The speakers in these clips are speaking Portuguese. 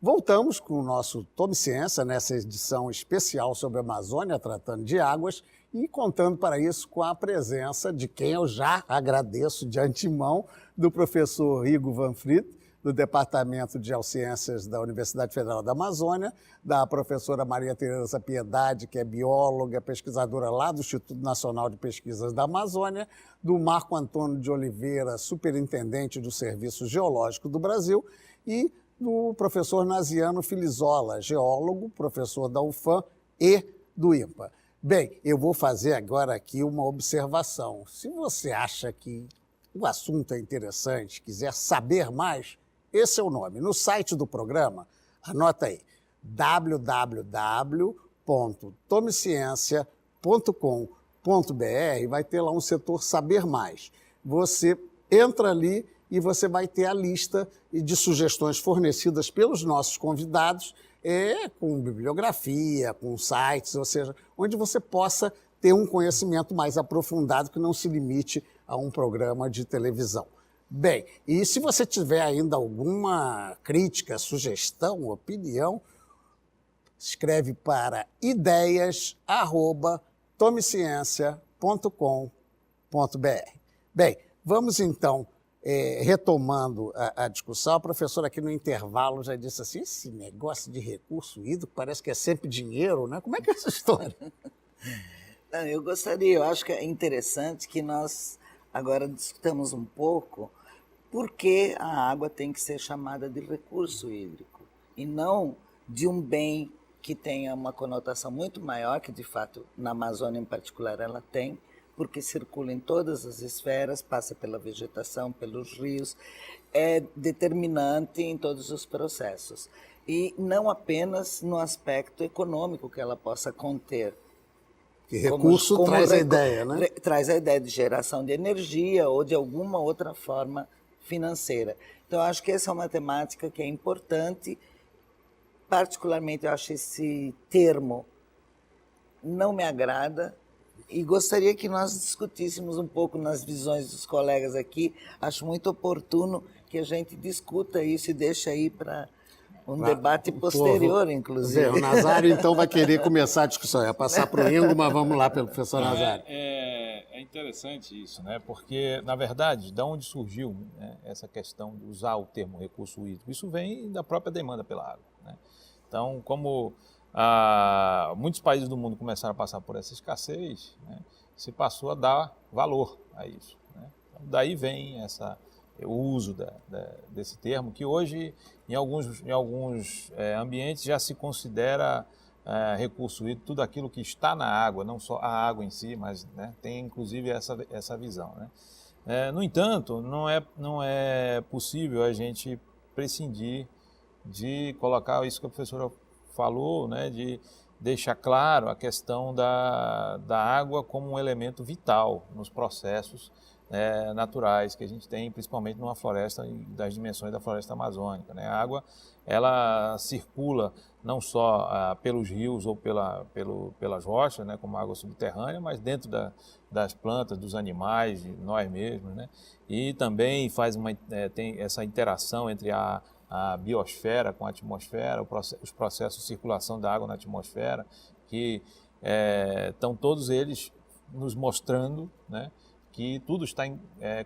Voltamos com o nosso Tome Ciência, nessa edição especial sobre a Amazônia, tratando de águas, e contando para isso com a presença de quem eu já agradeço de antemão, do professor Rigo Vanfried, do Departamento de Geociências da Universidade Federal da Amazônia, da professora Maria Tereza Piedade, que é bióloga, pesquisadora lá do Instituto Nacional de Pesquisas da Amazônia, do Marco Antônio de Oliveira, superintendente do Serviço Geológico do Brasil, e do professor Naziano Filizola, geólogo, professor da UFAM e do INPA. Bem, eu vou fazer agora aqui uma observação. Se você acha que o assunto é interessante, quiser saber mais, esse é o nome. No site do programa, anota aí, www.tomeciencia.com.br, vai ter lá um setor Saber Mais. Você entra ali e você vai ter a lista de sugestões fornecidas pelos nossos convidados, com bibliografia, com sites, ou seja, onde você possa ter um conhecimento mais aprofundado que não se limite a um programa de televisão. Bem, e se você tiver ainda alguma crítica, sugestão, opinião, escreve para ideias@tomeciencia.com.br. Bem, vamos então retomando a discussão. A professora aqui no intervalo já disse assim, esse negócio de recurso hídrico parece que é sempre dinheiro, né? Como é que é essa história? Não, eu acho que é interessante que nós agora discutamos um pouco por que a água tem que ser chamada de recurso hídrico e não de um bem que tenha uma conotação muito maior, que de fato na Amazônia em particular ela tem, porque circula em todas as esferas, passa pela vegetação, pelos rios, é determinante em todos os processos. E não apenas no aspecto econômico que ela possa conter. Que recurso traz a ideia, né? Traz a ideia de geração de energia ou de alguma outra forma financeira. Então, eu acho que essa é uma temática que é importante. Particularmente, eu acho esse termo não me agrada, e gostaria que nós discutíssemos um pouco nas visões dos colegas aqui. Acho muito oportuno que a gente discuta isso e deixe aí para um debate posterior, inclusive. O Nazário, então, vai querer começar a discussão. Ia passar para o Ingo, mas vamos lá pelo professor Nazário. É interessante isso, né? Porque, na verdade, de onde surgiu, né, essa questão de usar o termo recurso hídrico? Isso vem da própria demanda pela água, né? Então, como muitos países do mundo começaram a passar por essa escassez, né, se passou a dar valor a isso, né? Então, daí vem o uso desse termo, que hoje, em alguns ambientes, já se considera recurso hídrico tudo aquilo que está na água, não só a água em si, mas, né, tem inclusive essa visão, né? No entanto, não é possível a gente prescindir de colocar isso que a professora falou, né, de deixar claro a questão da água como um elemento vital nos processos naturais que a gente tem, principalmente numa floresta das dimensões da floresta amazônica, né? A água, ela circula não só pelos rios ou pelas rochas, né, como água subterrânea, mas dentro das plantas, dos animais, de nós mesmos, né? E também tem essa interação entre a biosfera com a atmosfera, os processos de circulação da água na atmosfera, que estão todos eles nos mostrando, né, que tudo está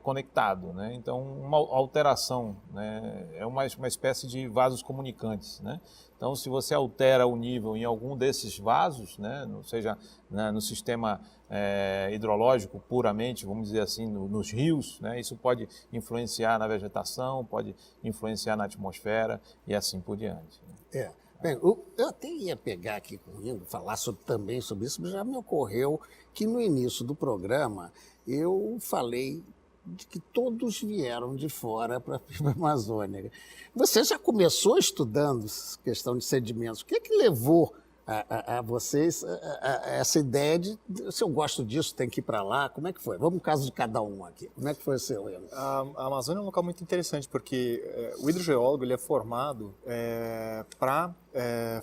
conectado, né? Então, uma alteração, né, é uma espécie de vasos comunicantes, né? Então, se você altera o nível em algum desses vasos, né, seja no sistema hidrológico puramente, vamos dizer assim, nos rios, né, isso pode influenciar na vegetação, pode influenciar na atmosfera e assim por diante. Bem, eu até ia pegar aqui com o Ingo, falar também sobre isso, mas já me ocorreu que no início do programa eu falei de que todos vieram de fora para a Amazônia. Você já começou estudando questão de sedimentos. O que é que levou a vocês a essa ideia de, se eu gosto disso, tem que ir para lá? Como é que foi? Vamos no caso de cada um aqui. Como é que foi o seu, Ingo? A Amazônia é um local muito interessante, porque o hidrogeólogo ele é formado para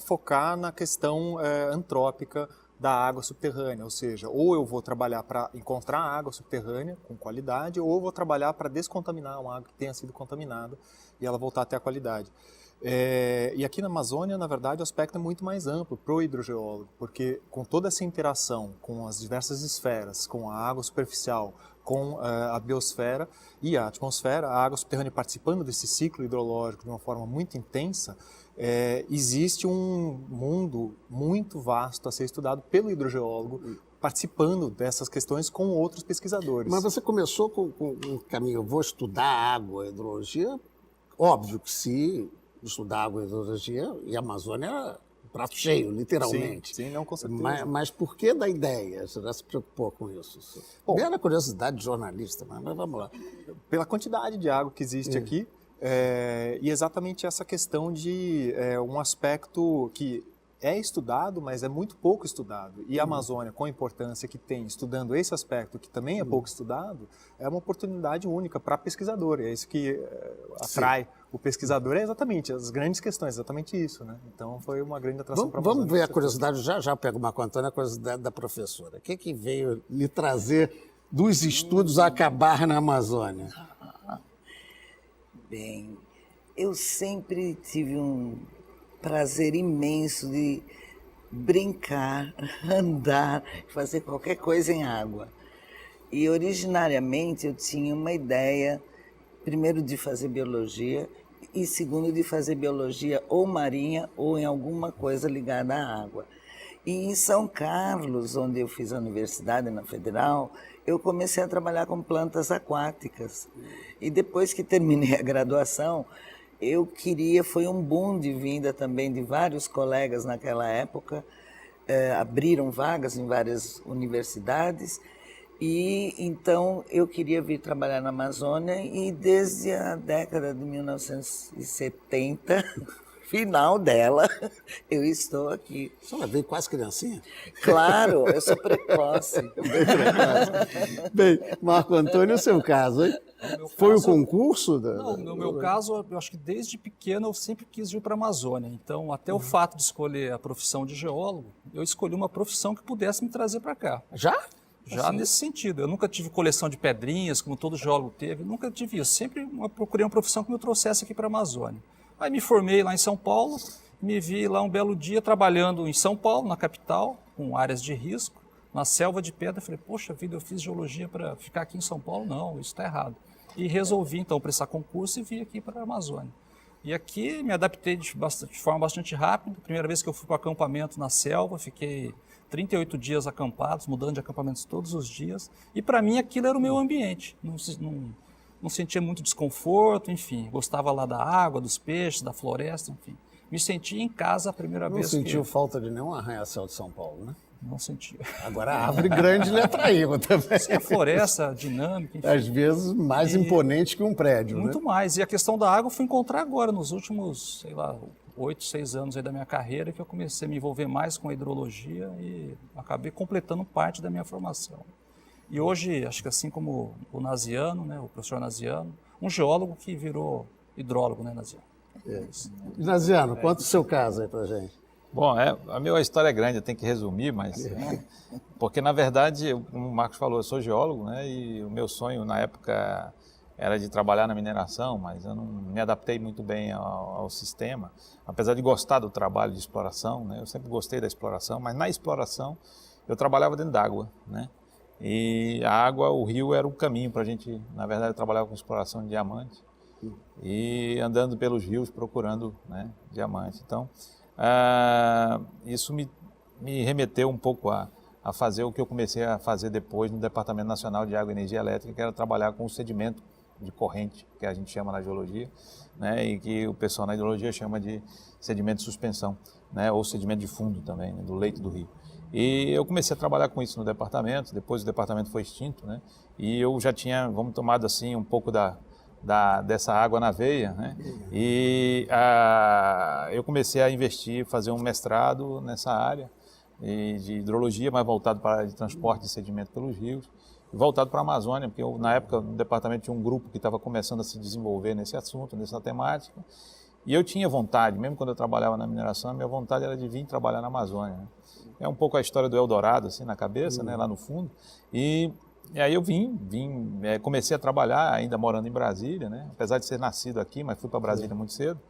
focar na questão antrópica da água subterrânea, ou seja, ou eu vou trabalhar para encontrar água subterrânea com qualidade, ou eu vou trabalhar para descontaminar uma água que tenha sido contaminada e ela voltar a ter a qualidade. E aqui na Amazônia, na verdade, o aspecto é muito mais amplo para o hidrogeólogo, porque com toda essa interação com as diversas esferas, com a água superficial, com a biosfera e a atmosfera, a água subterrânea participando desse ciclo hidrológico de uma forma muito intensa, existe um mundo muito vasto a ser estudado pelo hidrogeólogo, participando dessas questões com outros pesquisadores. Mas você começou com um caminho, eu vou estudar água, hidrologia, óbvio que se estudar água, hidrologia e a Amazônia era um prato cheio, literalmente. Sim, não, com certeza. Mas por que da ideia? Você já se preocupou com isso? Bom, era curiosidade de jornalista, mas vamos lá. Pela quantidade de água que existe aqui, e exatamente essa questão de um aspecto que é estudado, mas é muito pouco estudado. E a Amazônia, com a importância que tem, estudando esse aspecto que também é pouco estudado, é uma oportunidade única para pesquisador. É isso que atrai o pesquisador, é exatamente as grandes questões, exatamente isso, né? Então foi uma grande atração para a Amazônia. Vamos ver a curiosidade, já pego uma contando a curiosidade da professora. O que veio lhe trazer dos estudos a acabar na Amazônia? Bem, eu sempre tive um prazer imenso de brincar, andar, fazer qualquer coisa em água. E originariamente eu tinha uma ideia, primeiro de fazer biologia e segundo de fazer biologia ou marinha ou em alguma coisa ligada à água. E em São Carlos, onde eu fiz a universidade, na Federal, eu comecei a trabalhar com plantas aquáticas. E depois que terminei a graduação, foi um boom de vinda também de vários colegas naquela época, abriram vagas em várias universidades, e então eu queria vir trabalhar na Amazônia, e desde a década de 1970, final dela, eu estou aqui. A senhora veio quase criancinha? Claro, eu sou precoce. Bem, Marco Antônio, o seu caso, hein? Foi o concurso? Não, no meu caso, eu acho que desde pequeno eu sempre quis vir para a Amazônia. Então, até o fato de escolher a profissão de geólogo, eu escolhi uma profissão que pudesse me trazer para cá. Já? Já nesse sentido. Eu nunca tive coleção de pedrinhas, como todo geólogo teve. Nunca tive isso. Sempre procurei uma profissão que me trouxesse aqui para a Amazônia. Aí me formei lá em São Paulo, me vi lá um belo dia trabalhando em São Paulo, na capital, com áreas de risco, na selva de pedra. Falei, poxa vida, eu fiz geologia para ficar aqui em São Paulo? Não, isso está errado. E resolvi, então, prestar concurso e vim aqui para a Amazônia. E aqui me adaptei de forma bastante rápida. Primeira vez que eu fui para o acampamento na selva, fiquei 38 dias acampados, mudando de acampamentos todos os dias. E para mim aquilo era o meu ambiente. Não sentia muito desconforto, enfim. Gostava lá da água, dos peixes, da floresta, enfim. Me sentia em casa a primeira vez. Não sentiu falta de nenhum arranha-céu de São Paulo, né? Não sentia. Agora a árvore grande lhe atraiu também. Sim, a floresta, dinâmica, enfim. Às vezes mais imponente que um prédio, muito, né? Mais. E a questão da água eu fui encontrar agora, nos últimos, 8, 6 anos aí da minha carreira, que eu comecei a me envolver mais com a hidrologia e acabei completando parte da minha formação. E hoje, acho que assim como o Naziano, né, o professor Naziano, um geólogo que virou hidrólogo, né, Naziano? Naziano, conta o seu caso aí pra gente. Bom, a minha história é grande, eu tenho que resumir, mas... Porque, na verdade, como o Marcos falou, eu sou geólogo, né? E o meu sonho, na época, era de trabalhar na mineração, mas eu não me adaptei muito bem ao sistema. Apesar de gostar do trabalho de exploração, né? Eu sempre gostei da exploração, mas na exploração eu trabalhava dentro d'água, né? E a água, o rio, era o caminho para a gente... Na verdade, eu trabalhava com exploração de diamante e andando pelos rios procurando, né, diamante. Então... isso me remeteu um pouco a fazer o que eu comecei a fazer depois no Departamento Nacional de Água e Energia Elétrica, que era trabalhar com o sedimento de corrente, que a gente chama na geologia, né, e que o pessoal na hidrologia chama de sedimento de suspensão, né, ou sedimento de fundo também, né, do leito do rio. E eu comecei a trabalhar com isso no departamento, depois o departamento foi extinto, né, e eu já tinha, tomado assim um pouco dessa água na veia, né? E eu comecei a investir, fazer um mestrado nessa área de hidrologia, mais voltado para a área de transporte de sedimento pelos rios, e voltado para a Amazônia, porque na época no departamento tinha um grupo que estava começando a se desenvolver nesse assunto, nessa temática, e eu tinha vontade, mesmo quando eu trabalhava na mineração, a minha vontade era de vir trabalhar na Amazônia, né? É um pouco a história do Eldorado, assim, na cabeça, né, lá no fundo, e aí eu comecei a trabalhar, ainda morando em Brasília, né? Apesar de ser nascido aqui, mas fui para Brasília muito cedo.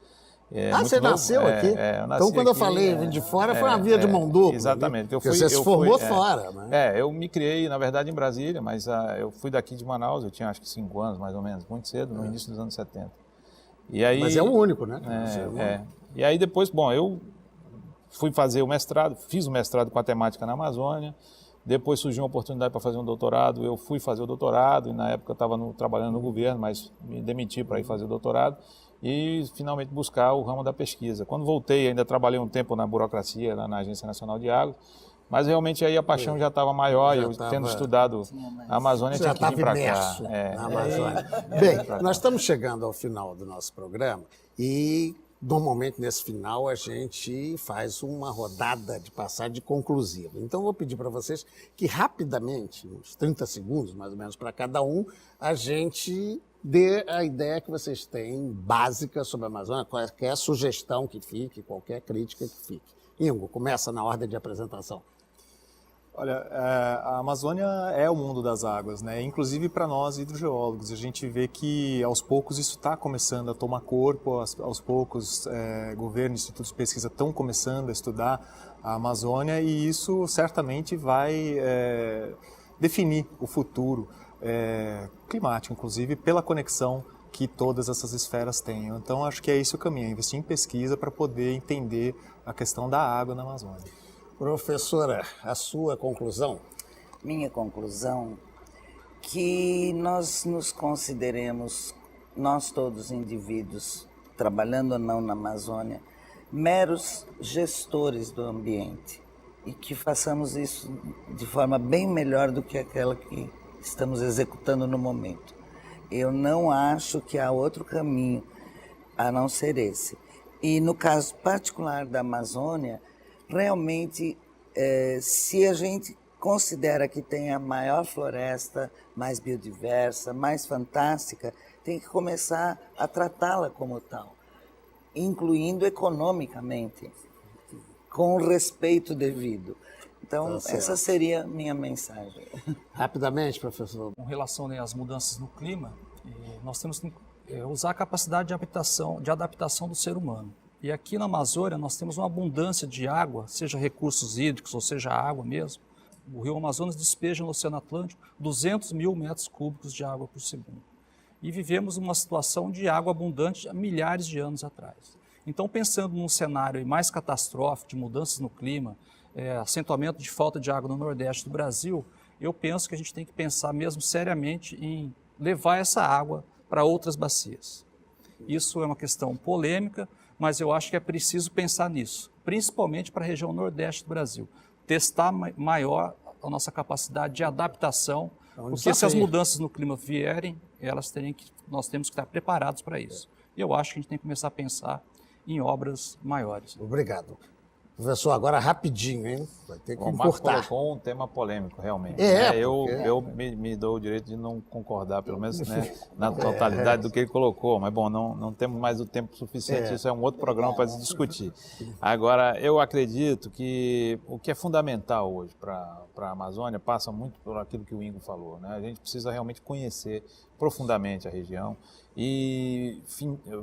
Você novo. nasceu aqui? Eu nasci Então, quando eu aqui, falei vim de fora, foi uma via de mão dupla. Exatamente. Porque você se formou fora, né? Eu me criei, na verdade, em Brasília, mas eu fui daqui de Manaus, eu tinha acho que 5 anos, mais ou menos, muito cedo, no início dos anos 70. E aí, mas é o único, né? E aí depois, bom, eu fui fazer o mestrado, fiz o mestrado com a temática na Amazônia, depois surgiu uma oportunidade para fazer um doutorado, eu fui fazer o doutorado, e na época eu estava trabalhando no governo, mas me demiti para ir fazer o doutorado, e finalmente buscar o ramo da pesquisa. Quando voltei, ainda trabalhei um tempo na burocracia, lá na Agência Nacional de Água, mas realmente aí a paixão já estava maior, tendo estudado a Amazônia, tinha que vir para cá. Na Amazônia. Bem, nós estamos chegando ao final do nosso programa e normalmente nesse final a gente faz uma rodada de passagem conclusiva. Então eu vou pedir para vocês que rapidamente, uns 30 segundos mais ou menos para cada um, a gente dê a ideia que vocês têm básica sobre a Amazônia, qualquer sugestão que fique, qualquer crítica que fique. Ingo, começa na ordem de apresentação. Olha, a Amazônia é o mundo das águas, né? Inclusive para nós hidrogeólogos, a gente vê que aos poucos isso está começando a tomar corpo, aos poucos governos e institutos de pesquisa estão começando a estudar a Amazônia e isso certamente vai definir o futuro climático, inclusive pela conexão que todas essas esferas têm. Então acho que é esse o caminho, investir em pesquisa para poder entender a questão da água na Amazônia. Professora, a sua conclusão? Minha conclusão, que nós nos consideremos, nós todos indivíduos, trabalhando ou não na Amazônia, meros gestores do ambiente e que façamos isso de forma bem melhor do que aquela que estamos executando no momento. Eu não acho que há outro caminho a não ser esse. E no caso particular da Amazônia, realmente, se a gente considera que tem a maior floresta, mais biodiversa, mais fantástica, tem que começar a tratá-la como tal, incluindo economicamente, com o respeito devido. Então, essa seria a minha mensagem. Rapidamente, professor. Com relação às mudanças no clima, nós temos que usar a capacidade de adaptação do ser humano. E aqui na Amazônia nós temos uma abundância de água, seja recursos hídricos ou seja água mesmo. O rio Amazonas despeja no Oceano Atlântico 200 mil metros cúbicos de água por segundo. E vivemos uma situação de água abundante há milhares de anos atrás. Então, pensando num cenário mais catastrófico de mudanças no clima, acentuamento de falta de água no Nordeste do Brasil, eu penso que a gente tem que pensar mesmo seriamente em levar essa água para outras bacias. Isso é uma questão polêmica, mas eu acho que é preciso pensar nisso, principalmente para a região Nordeste do Brasil. Testar maior a nossa capacidade de adaptação, porque se as mudanças no clima vierem, nós temos que estar preparados para isso. E eu acho que a gente tem que começar a pensar em obras maiores. Obrigado. Professor, agora rapidinho, hein? Vai ter que o Marcos encurtar. colocou um tema polêmico, realmente. Eu me dou o direito de não concordar, pelo menos na totalidade do que ele colocou, mas bom, não temos mais o tempo suficiente, isso é um outro programa para se discutir. Agora, eu acredito que o que é fundamental hoje para a Amazônia passa muito por aquilo que o Ingo falou, né? A gente precisa realmente conhecer profundamente a região e,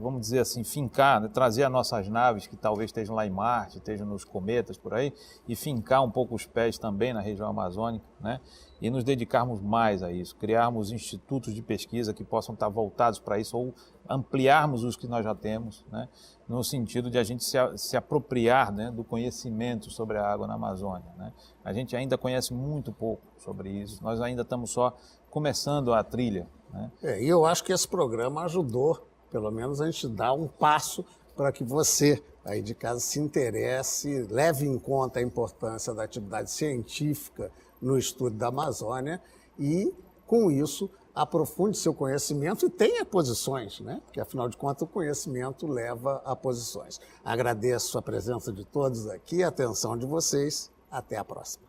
vamos dizer assim, fincar, né? Trazer as nossas naves que talvez estejam lá em Marte, estejam nos cometas por aí, e fincar um pouco os pés também na região amazônica, né? E nos dedicarmos mais a isso, criarmos institutos de pesquisa que possam estar voltados para isso ou ampliarmos os que nós já temos, né? No sentido de a gente se apropriar, né, do conhecimento sobre a água na Amazônia, né? A gente ainda conhece muito pouco sobre isso, nós ainda estamos só começando a trilha, né? E eu acho que esse programa ajudou, pelo menos, a gente dar um passo para que você, aí de casa, se interesse, leve em conta a importância da atividade científica no estudo da Amazônia e, com isso, aprofunde seu conhecimento e tenha posições, né? Porque, afinal de contas, o conhecimento leva a posições. Agradeço a presença de todos aqui, a atenção de vocês. Até a próxima.